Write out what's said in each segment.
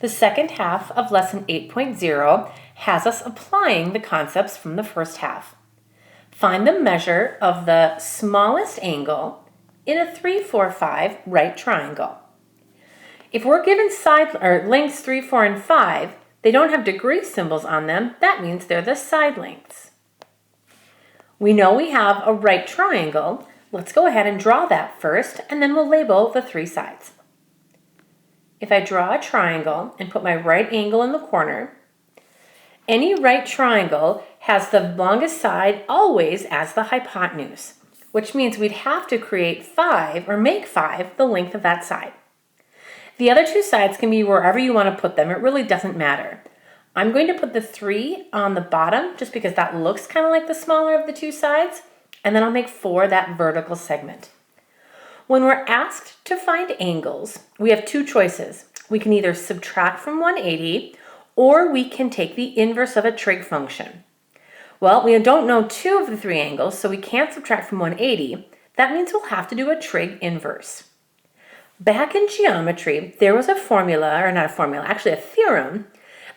The second half of Lesson 8.0 has us applying the concepts from the first half. Find the measure of the smallest angle in a 3, 4, 5 right triangle. If we're given lengths 3, 4, and 5, they don't have degree symbols on them. That means they're the side lengths. We know we have a right triangle. Let's go ahead and draw that first, and then we'll label the 3 sides. If I draw a triangle and put my right angle in the corner, any right triangle has the longest side always as the hypotenuse, which means we'd have to create 5 or make 5 the length of that side. The other 2 sides can be wherever you want to put them. It really doesn't matter. I'm going to put the 3 on the bottom just because that looks kind of like the smaller of the 2 sides, and then I'll make 4 that vertical segment. When we're asked to find angles, we have 2 choices. We can either subtract from 180 or we can take the inverse of a trig function. Well, we don't know 2 of the 3 angles, so we can't subtract from 180. That means we'll have to do a trig inverse. Back in geometry, there was a theorem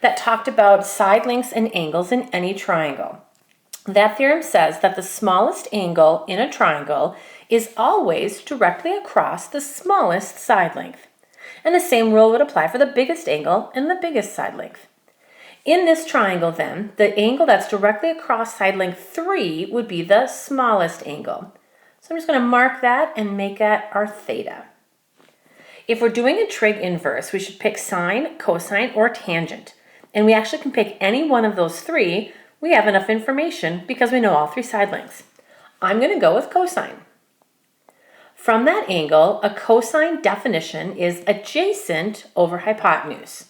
that talked about side lengths and angles in any triangle. That theorem says that the smallest angle in a triangle is always directly across the smallest side length. And the same rule would apply for the biggest angle and the biggest side length. In this triangle then, the angle that's directly across side length 3 would be the smallest angle. So I'm just going to mark that and make that our theta. If we're doing a trig inverse, we should pick sine, cosine, or tangent. And we actually can pick any one of those 3. We have enough information because we know all 3 side lengths. I'm going to go with cosine. From that angle, a cosine definition is adjacent over hypotenuse.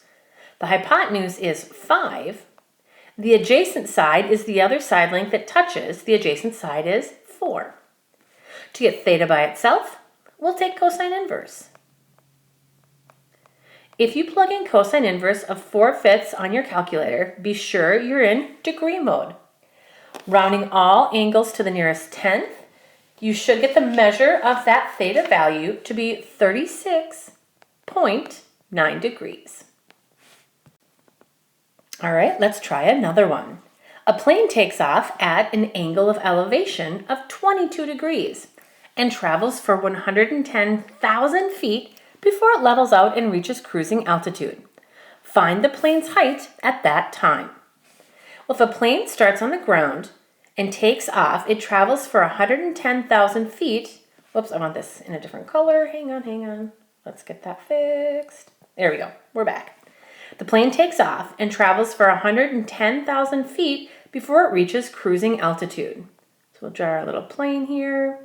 The hypotenuse is 5. The adjacent side is the other side length that touches. The adjacent side is 4. To get theta by itself, we'll take cosine inverse. If you plug in cosine inverse of 4/5 on your calculator, be sure you're in degree mode. Rounding all angles to the nearest tenth, you should get the measure of that theta value to be 36.9 degrees. All right, let's try another one. A plane takes off at an angle of elevation of 22 degrees and travels for 110,000 feet before it levels out and reaches cruising altitude. Find the plane's height at that time. Well, if a plane starts on the ground and takes off, it travels for 110,000 feet. Whoops, I want this in a different color. Hang on. Let's get that fixed. There we go. We're back. The plane takes off and travels for 110,000 feet before it reaches cruising altitude. So we'll draw our little plane here.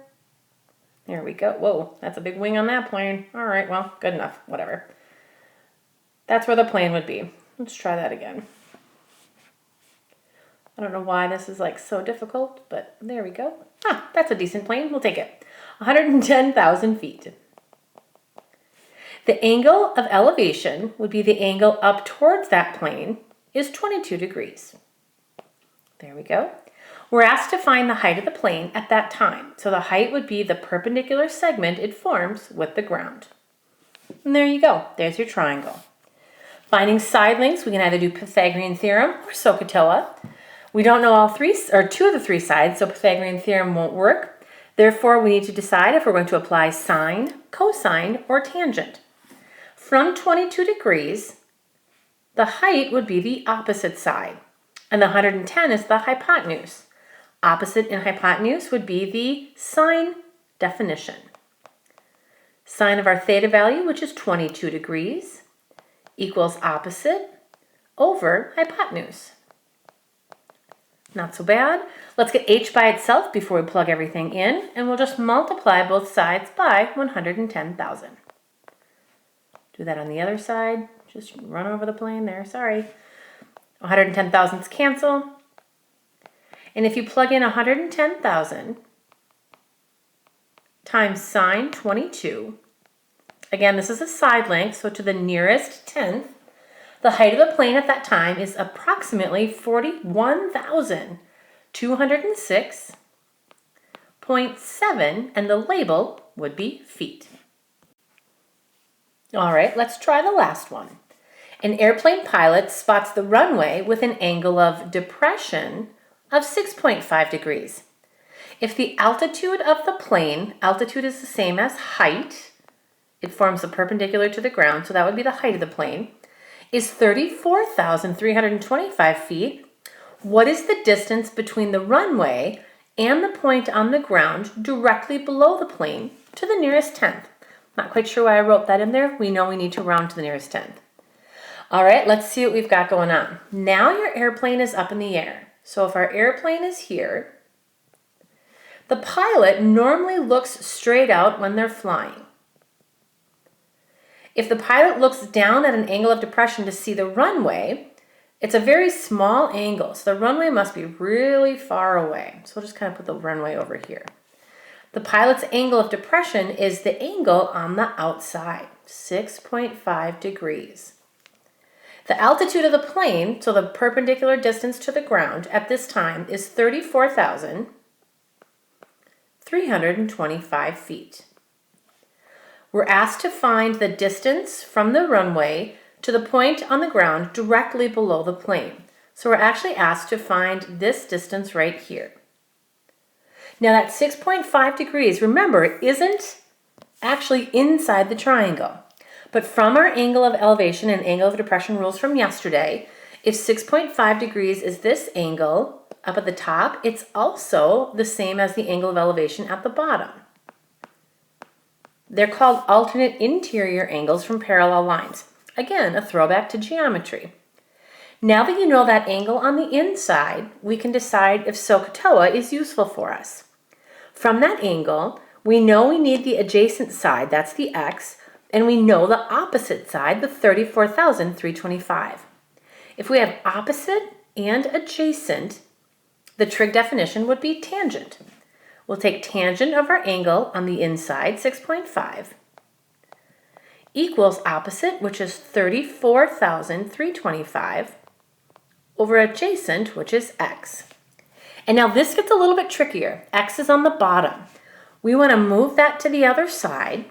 There we go. Whoa, that's a big wing on that plane. All right, well, good enough. Whatever. That's where the plane would be. Let's try that again. I don't know why this is like so difficult, but there we go. That's a decent plane. We'll take it. 110,000 feet. The angle of elevation would be the angle up towards that plane is 22 degrees. There we go. We're asked to find the height of the plane at that time. So the height would be the perpendicular segment it forms with the ground. And there you go. There's your triangle. Finding side lengths, we can either do Pythagorean theorem or SOHCAHTOA. We don't know 2 of the 3 sides, so Pythagorean theorem won't work. Therefore, we need to decide if we're going to apply sine, cosine, or tangent. From 22 degrees, the height would be the opposite side, and the 110 is the hypotenuse. Opposite in hypotenuse would be the sine definition. Sine of our theta value, which is 22 degrees, equals opposite over hypotenuse. Not so bad. Let's get h by itself before we plug everything in, and we'll just multiply both sides by 110,000. Do that on the other side. Just run over the plane there, sorry. 110,000s cancel. And if you plug in 110,000 times sine 22, again, this is a side length, so to the nearest tenth, the height of the plane at that time is approximately 41,206.7, and the label would be feet. All right, let's try the last one. An airplane pilot spots the runway with an angle of depression of 6.5 degrees. If the altitude of the plane, altitude is the same as height, it forms a perpendicular to the ground, so that would be the height of the plane, is 34,325 feet, what is the distance between the runway and the point on the ground directly below the plane to the nearest tenth? Not quite sure why I wrote that in there. We know we need to round to the nearest tenth. All right, let's see what we've got going on. Now your airplane is up in the air. So if our airplane is here, the pilot normally looks straight out when they're flying. If the pilot looks down at an angle of depression to see the runway, it's a very small angle, so the runway must be really far away. So we'll just kind of put the runway over here. The pilot's angle of depression is the angle on the outside, 6.5 degrees. The altitude of the plane, so the perpendicular distance to the ground at this time, is 34,325 feet. We're asked to find the distance from the runway to the point on the ground directly below the plane. So we're actually asked to find this distance right here. Now that 6.5 degrees, remember, it isn't actually inside the triangle. But from our angle of elevation and angle of depression rules from yesterday, if 6.5 degrees is this angle up at the top, it's also the same as the angle of elevation at the bottom. They're called alternate interior angles from parallel lines. Again, a throwback to geometry. Now that you know that angle on the inside, we can decide if SOHCAHTOA is useful for us. From that angle, we know we need the adjacent side, that's the x, and we know the opposite side, the 34,325. If we have opposite and adjacent, the trig definition would be tangent. We'll take tangent of our angle on the inside, 6.5, equals opposite, which is 34,325, over adjacent, which is x. And now this gets a little bit trickier. X is on the bottom. We want to move that to the other side,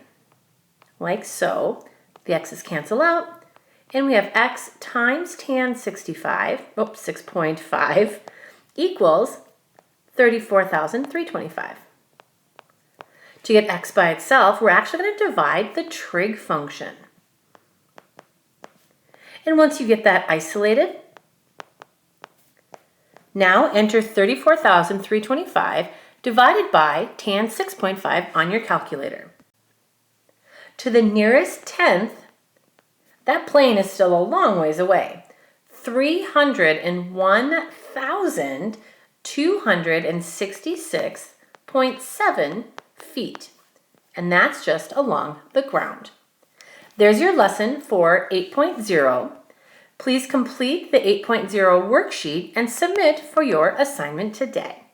like so. The x's cancel out, and we have x times tan 6.5 equals 34,325. To get x by itself, we're actually going to divide the trig function. And once you get that isolated, now enter 34,325 divided by tan 6.5 on your calculator. To the nearest tenth, that plane is still a long ways away. 301,266.7 feet. And that's just along the ground. There's your lesson for 8.0. Please complete the 8.0 worksheet and submit for your assignment today.